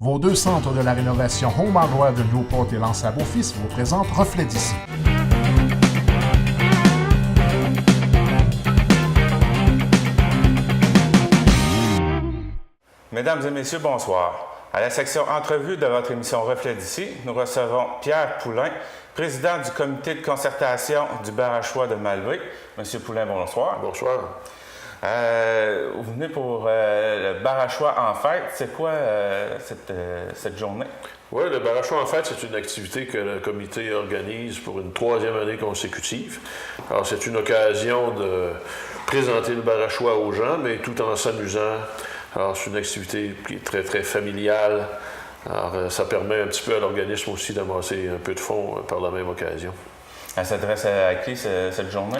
Vos deux centres de la rénovation Home Hardware de Newport et Lance à Beaufils vous présentent Reflet d'ici. Mesdames et messieurs, bonsoir. À la section entrevue de votre émission Reflet d'ici, nous recevons Pierre Poulain, président du comité de concertation du Barachois de Malbaie. Monsieur Poulain, bonsoir. Bonsoir. Vous venez pour le Barachois en fête. C'est quoi cette journée? Oui, le Barachois en fête, c'est une activité que le comité organise pour une troisième année consécutive. Alors, c'est une occasion de présenter le Barachois aux gens, mais tout en s'amusant. Alors, c'est une activité qui est très, très familiale. Alors, ça permet un petit peu à l'organisme aussi d'amasser un peu de fonds par la même occasion. Elle s'adresse à qui, cette journée?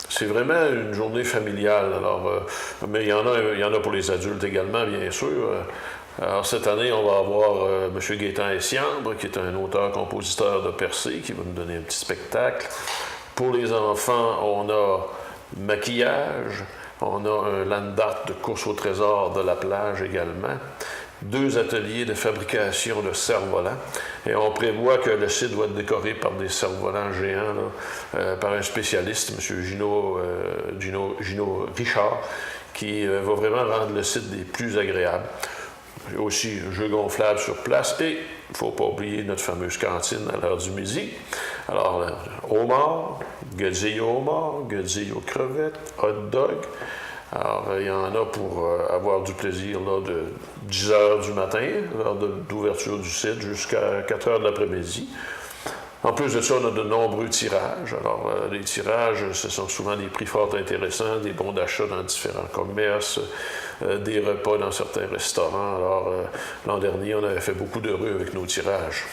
C'est vraiment une journée familiale. Alors, mais il y en a pour les adultes également, bien sûr. Alors, cette année, on va avoir M. Gaétan Essiambre, qui est un auteur-compositeur de Percé, qui va nous donner un petit spectacle. Pour les enfants, on a maquillage. On a un land art de course au trésor de la plage également. 2 ateliers de fabrication de cerfs-volants. Et on prévoit que le site va être décoré par des cerfs-volants géants, là, par un spécialiste, M. Gino Richard, qui va vraiment rendre le site des plus agréables. Il y a aussi un jeu gonflable sur place et il ne faut pas oublier notre fameuse cantine à l'heure du midi. Alors, homard, godilles au homard, godilles aux crevettes, hot dog. Alors, il y en a pour avoir du plaisir là, de 10 h du matin, l'heure d'ouverture du site, jusqu'à 4 h de l'après-midi. En plus de ça, on a de nombreux tirages. Alors, les tirages, ce sont souvent des prix fort intéressants, des bons d'achat dans différents commerces, des repas dans certains restaurants. Alors, l'an dernier, on avait fait beaucoup d'heureux avec nos tirages.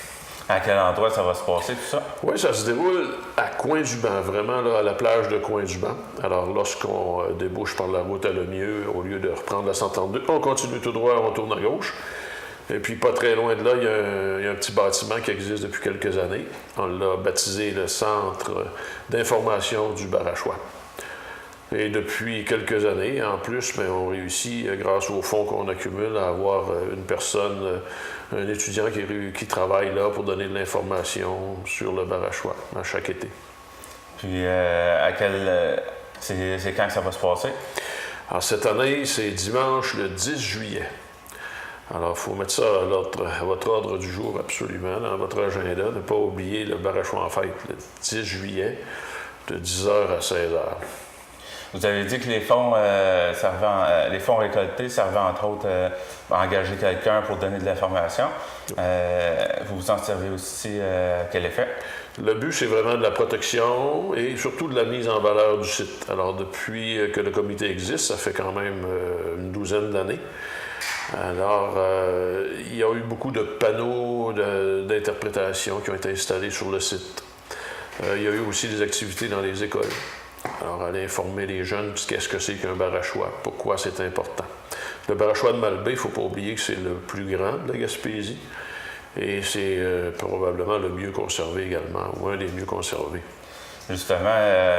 À quel endroit ça va se passer, tout ça? Oui, ça se déroule à Coin-du-Banc, vraiment là, à la plage de Coin-du-Banc. Alors, lorsqu'on débouche par la route à Lemieux, au lieu de reprendre la 132, on continue tout droit, on tourne à gauche. Et puis, pas très loin de là, il y a un petit bâtiment qui existe depuis quelques années. On l'a baptisé le Centre d'information du Barachois. Et depuis quelques années, en plus, on réussit, grâce aux fonds qu'on accumule, à avoir une personne, un étudiant qui travaille là pour donner de l'information sur le Barachois à chaque été. Puis, c'est quand que ça va se passer? Alors, cette année, c'est dimanche le 10 juillet. Alors, il faut mettre ça à votre ordre du jour absolument, dans votre agenda. Ne pas oublier le Barachois en fête, le 10 juillet, de 10 h à 16 h. Vous avez dit que les fonds récoltés servaient entre autres à engager quelqu'un pour donner de l'information. Vous vous en servez aussi à quel effet? Le but, c'est vraiment de la protection et surtout de la mise en valeur du site. Alors, depuis que le comité existe, ça fait quand même une douzaine d'années. Alors, il y a eu beaucoup de panneaux d'interprétation qui ont été installés sur le site. Il y a eu aussi des activités dans les écoles. Alors, aller informer les jeunes qu'est-ce que c'est qu'un Barachois, pourquoi c'est important. Le Barachois de Malbaie, il ne faut pas oublier que c'est le plus grand de la Gaspésie et c'est probablement le mieux conservé également, ou un des mieux conservés. Justement,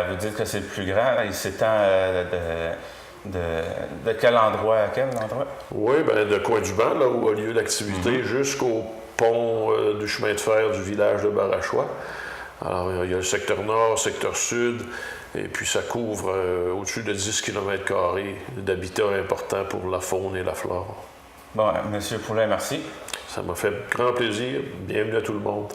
vous dites que c'est le plus grand, il s'étend de quel endroit à quel endroit? Oui, de Coin-du-Banc, là où a lieu l'activité, jusqu'au pont du chemin de fer du village de Barachois. Alors, il y a le secteur nord, le secteur sud, et puis ça couvre au-dessus de 10 km² d'habitat important pour la faune et la flore. Bon, M. Poulain, merci. Ça m'a fait grand plaisir. Bienvenue à tout le monde.